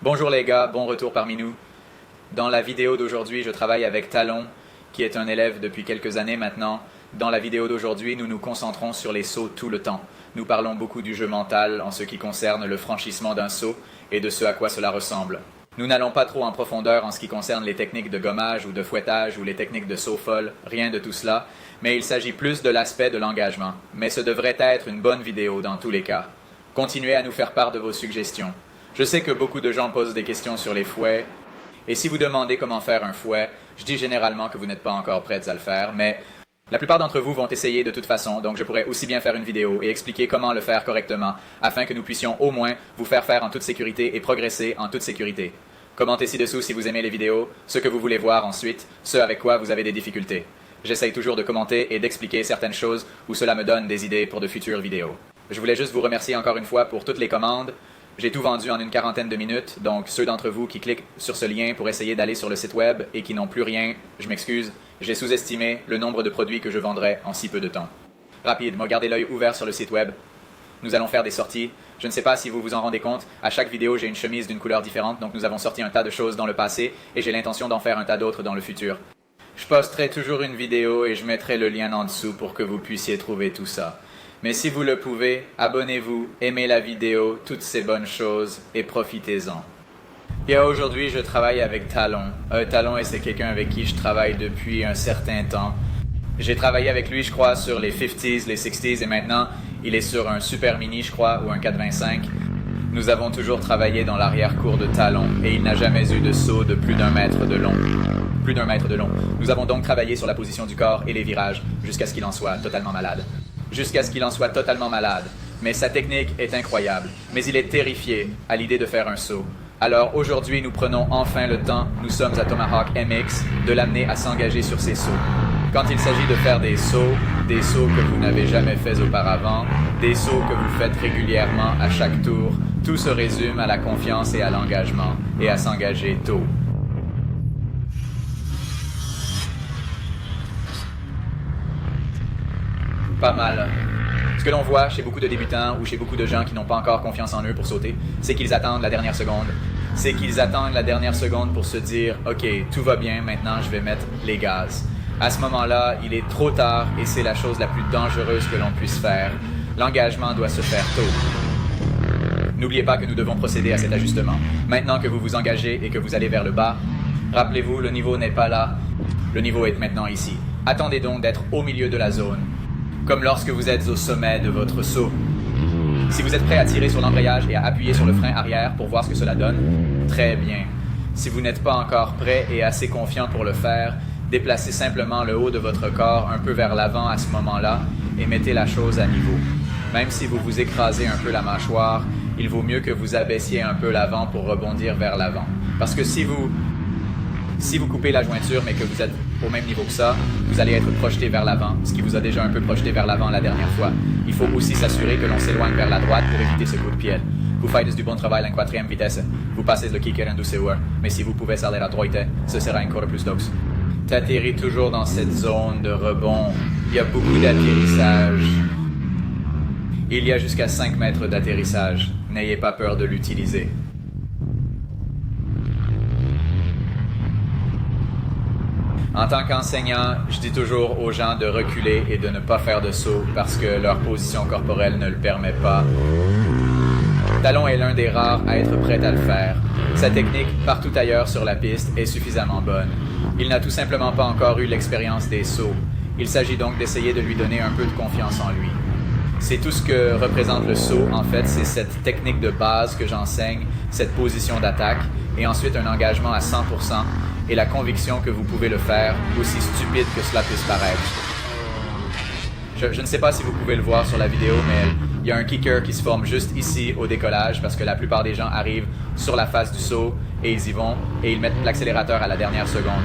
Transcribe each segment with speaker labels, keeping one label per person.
Speaker 1: Bonjour les gars, bon retour parmi nous. Dans la vidéo d'aujourd'hui, je travaille avec Talon, qui est un élève depuis quelques années maintenant. Dans la vidéo d'aujourd'hui, nous nous concentrons sur les sauts tout le temps. Nous parlons beaucoup du jeu mental en ce qui concerne le franchissement d'un saut et de ce à quoi cela ressemble. Nous n'allons pas trop en profondeur en ce qui concerne les techniques de gommage ou de fouettage ou les techniques de saut folle, rien de tout cela, mais il s'agit plus de l'aspect de l'engagement. Mais ce devrait être une bonne vidéo dans tous les cas. Continuez à nous faire part de vos suggestions. Je sais que beaucoup de gens posent des questions sur les fouets, et si vous demandez comment faire un fouet, je dis généralement que vous n'êtes pas encore prêts à le faire, mais la plupart d'entre vous vont essayer de toute façon, donc je pourrais aussi bien faire une vidéo et expliquer comment le faire correctement, afin que nous puissions au moins vous faire faire en toute sécurité et progresser en toute sécurité. Commentez ci-dessous si vous aimez les vidéos, ce que vous voulez voir ensuite, ce avec quoi vous avez des difficultés. J'essaye toujours de commenter et d'expliquer certaines choses où cela me donne des idées pour de futures vidéos. Je voulais juste vous remercier encore une fois pour toutes les commandes. J'ai tout vendu en une quarantaine de minutes, donc ceux d'entre vous qui cliquent sur ce lien pour essayer d'aller sur le site web et qui n'ont plus rien, je m'excuse, j'ai sous-estimé le nombre de produits que je vendrais en si peu de temps. Rapide, gardez l'œil ouvert sur le site web. Nous allons faire des sorties. Je ne sais pas si vous vous en rendez compte, à chaque vidéo j'ai une chemise d'une couleur différente, donc nous avons sorti un tas de choses dans le passé et j'ai l'intention d'en faire un tas d'autres dans le futur. Je posterai toujours une vidéo et je mettrai le lien en dessous pour que vous puissiez trouver tout ça. Mais si vous le pouvez, abonnez-vous, aimez la vidéo, toutes ces bonnes choses et profitez-en. Et aujourd'hui, je travaille avec Talon. Talon, c'est quelqu'un avec qui je travaille depuis un certain temps. J'ai travaillé avec lui, je crois, sur les 50s, les 60s et maintenant, il est sur un Super Mini, je crois, ou un 425. Nous avons toujours travaillé dans l'arrière-cour de Talon et il n'a jamais eu de saut de plus d'1 mètre de long. Plus d'1 mètre de long. Nous avons donc travaillé sur la position du corps et les virages jusqu'à ce qu'il en soit totalement malade. Mais sa technique est incroyable. Mais il est terrifié à l'idée de faire un saut. Alors aujourd'hui, nous prenons enfin le temps, nous sommes à Tomahawk MX, de l'amener à s'engager sur ses sauts. Quand il s'agit de faire des sauts que vous n'avez jamais faits auparavant, des sauts que vous faites régulièrement à chaque tour, tout se résume à la confiance et à l'engagement, et à s'engager tôt. Pas mal. Ce que l'on voit chez beaucoup de débutants ou chez beaucoup de gens qui n'ont pas encore confiance en eux pour sauter, c'est qu'ils attendent la dernière seconde. C'est qu'ils attendent la dernière seconde pour se dire « Ok, tout va bien, maintenant je vais mettre les gaz ». À ce moment-là, il est trop tard et c'est la chose la plus dangereuse que l'on puisse faire. L'engagement doit se faire tôt. N'oubliez pas que nous devons procéder à cet ajustement. Maintenant que vous vous engagez et que vous allez vers le bas, rappelez-vous, le niveau n'est pas là. Le niveau est maintenant ici. Attendez donc d'être au milieu de la zone. Comme lorsque vous êtes au sommet de votre saut. Si vous êtes prêt à tirer sur l'embrayage et à appuyer sur le frein arrière pour voir ce que cela donne, très bien. Si vous n'êtes pas encore prêt et assez confiant pour le faire, déplacez simplement le haut de votre corps un peu vers l'avant à ce moment-là et mettez la chose à niveau. Même si vous vous écrasez un peu la mâchoire, il vaut mieux que vous abaissiez un peu l'avant pour rebondir vers l'avant. Parce que si vous coupez la jointure mais que vous êtes au même niveau que ça, vous allez être projeté vers l'avant, ce qui vous a déjà un peu projeté vers l'avant la dernière fois. Il faut aussi s'assurer que l'on s'éloigne vers la droite pour éviter ce coup de pied. Vous faites du bon travail en 4e vitesse. Vous passez le kicker en douceur, mais si vous pouvez salir à droite, ce sera encore plus d'ox. T'atterris toujours dans cette zone de rebond. Il y a beaucoup d'atterrissage. Il y a jusqu'à 5 mètres d'atterrissage. N'ayez pas peur de l'utiliser. En tant qu'enseignant, je dis toujours aux gens de reculer et de ne pas faire de saut parce que leur position corporelle ne le permet pas. Talon est l'un des rares à être prêt à le faire. Sa technique, partout ailleurs sur la piste, est suffisamment bonne. Il n'a tout simplement pas encore eu l'expérience des sauts. Il s'agit donc d'essayer de lui donner un peu de confiance en lui. C'est tout ce que représente le saut, en fait, c'est cette technique de base que j'enseigne, cette position d'attaque, et ensuite un engagement à 100%, et la conviction que vous pouvez le faire, aussi stupide que cela puisse paraître. Je ne sais pas si vous pouvez le voir sur la vidéo, mais il y a un kicker qui se forme juste ici au décollage, parce que la plupart des gens arrivent sur la face du saut, et ils y vont, et ils mettent l'accélérateur à la dernière seconde.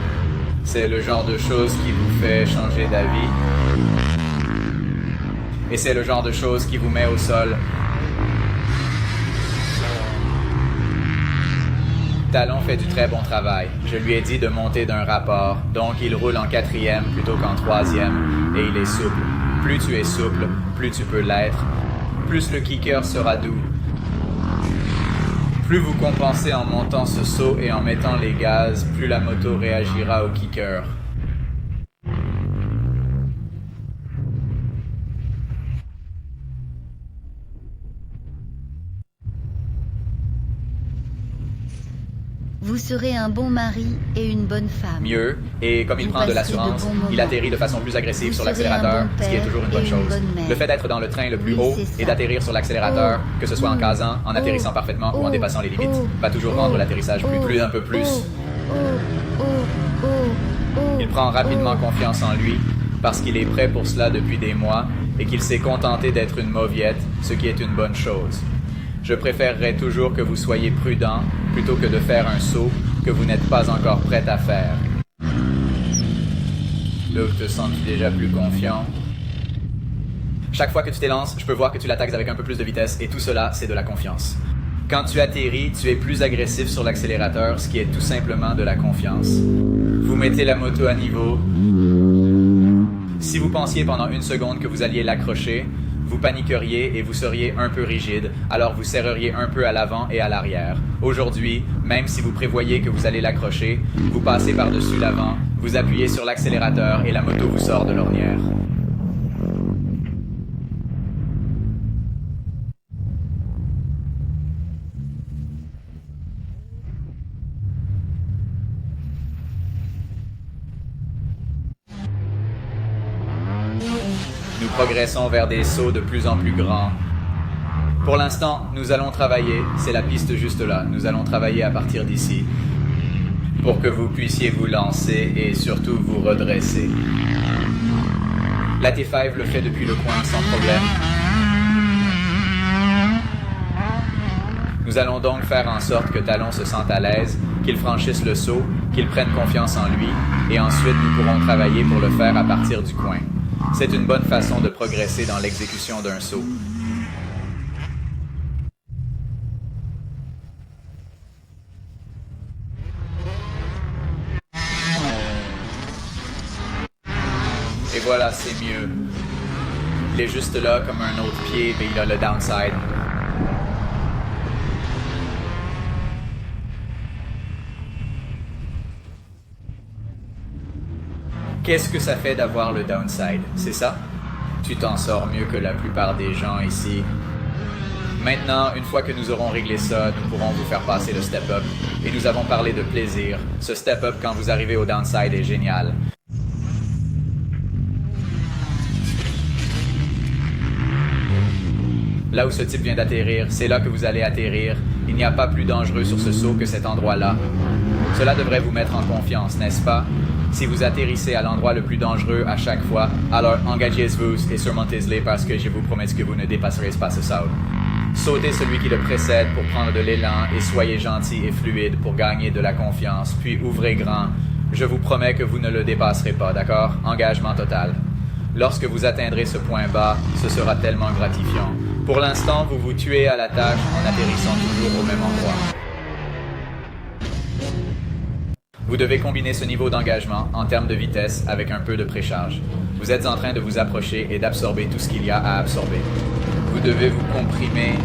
Speaker 1: C'est le genre de choses qui vous fait changer d'avis. Et c'est le genre de choses qui vous met au sol. Talon fait du très bon travail. Je lui ai dit de monter d'un rapport, donc il roule en 4e plutôt qu'en 3e, et il est souple. Plus tu es souple, plus tu peux l'être. Plus le kicker sera doux. Plus vous compensez en montant ce saut et en mettant les gaz, plus la moto réagira au kicker.
Speaker 2: Vous serez un bon mari et une bonne femme.
Speaker 1: Mieux, et comme il
Speaker 2: Vous
Speaker 1: prend de
Speaker 2: passerez
Speaker 1: l'assurance,
Speaker 2: de bons moments.
Speaker 1: il atterrit de façon plus agressive
Speaker 2: Vous
Speaker 1: sur
Speaker 2: serez
Speaker 1: l'accélérateur,
Speaker 2: un bon
Speaker 1: ce qui est
Speaker 2: père
Speaker 1: toujours une
Speaker 2: et
Speaker 1: bonne
Speaker 2: une
Speaker 1: chose.
Speaker 2: bonne mère.
Speaker 1: Le fait d'être dans le train le plus
Speaker 2: Oui,
Speaker 1: haut
Speaker 2: c'est ça.
Speaker 1: et d'atterrir sur l'accélérateur,
Speaker 2: Oh,
Speaker 1: que ce soit en
Speaker 2: oh,
Speaker 1: casant, en atterrissant
Speaker 2: oh,
Speaker 1: parfaitement ou en
Speaker 2: oh,
Speaker 1: dépassant les limites,
Speaker 2: oh,
Speaker 1: va toujours
Speaker 2: oh,
Speaker 1: rendre l'atterrissage un peu plus. Il prend rapidement confiance en lui parce qu'il est prêt pour cela depuis des mois et qu'il s'est contenté d'être une mauviette, ce qui est une bonne chose. Je préférerais toujours que vous soyez prudent plutôt que de faire un saut que vous n'êtes pas encore prêt à faire. Luke, te sens-tu déjà plus confiant? Chaque fois que tu t'élances, je peux voir que tu l'attaques avec un peu plus de vitesse et tout cela, c'est de la confiance. Quand tu atterris, tu es plus agressif sur l'accélérateur, ce qui est tout simplement de la confiance. Vous mettez la moto à niveau. Si vous pensiez pendant une seconde que vous alliez l'accrocher, vous paniqueriez et vous seriez un peu rigide, alors vous serreriez un peu à l'avant et à l'arrière. Aujourd'hui, même si vous prévoyez que vous allez l'accrocher, vous passez par-dessus l'avant, vous appuyez sur l'accélérateur et la moto vous sort de l'ornière. Nous progressons vers des sauts de plus en plus grands. Pour l'instant, nous allons travailler, c'est la piste juste là, nous allons travailler à partir d'ici, pour que vous puissiez vous lancer et surtout vous redresser. La T5 le fait depuis le coin sans problème. Nous allons donc faire en sorte que Talon se sente à l'aise, qu'il franchisse le saut, qu'il prenne confiance en lui, et ensuite nous pourrons travailler pour le faire à partir du coin. C'est une bonne façon de progresser dans l'exécution d'un saut. Et voilà, c'est mieux. Il est juste là comme un autre pied, mais il a le downside. Qu'est-ce que ça fait d'avoir le downside, c'est ça? Tu t'en sors mieux que la plupart des gens ici. Maintenant, une fois que nous aurons réglé ça, nous pourrons vous faire passer le step-up. Et nous avons parlé de plaisir. Ce step-up quand vous arrivez au downside est génial. Là où ce type vient d'atterrir, c'est là que vous allez atterrir. Il n'y a pas plus dangereux sur ce saut que cet endroit-là. Cela devrait vous mettre en confiance, n'est-ce pas? Si vous atterrissez à l'endroit le plus dangereux à chaque fois, alors engagez-vous et surmontez-les parce que je vous promets que vous ne dépasserez pas ce saut. Sautez celui qui le précède pour prendre de l'élan et soyez gentil et fluide pour gagner de la confiance, puis ouvrez grand. Je vous promets que vous ne le dépasserez pas, d'accord? Engagement total. Lorsque vous atteindrez ce point bas, ce sera tellement gratifiant. Pour l'instant, vous vous tuez à la tâche en atterrissant toujours au même endroit. Vous devez combiner ce niveau d'engagement en termes de vitesse avec un peu de précharge. Vous êtes en train de vous approcher et d'absorber tout ce qu'il y a à absorber. Vous devez vous comprimer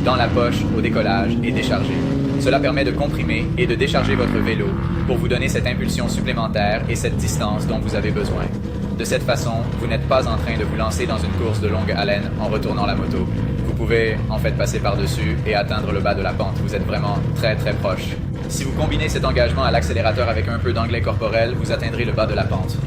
Speaker 1: dans la poche au décollage et décharger. Cela permet de comprimer et de décharger votre vélo pour vous donner cette impulsion supplémentaire et cette distance dont vous avez besoin. De cette façon, vous n'êtes pas en train de vous lancer dans une course de longue haleine en retournant la moto. Vous pouvez en fait passer par-dessus et atteindre le bas de la pente. Vous êtes vraiment très très proche. Si vous combinez cet engagement à l'accélérateur avec un peu d'anglais corporel, vous atteindrez le bas de la pente.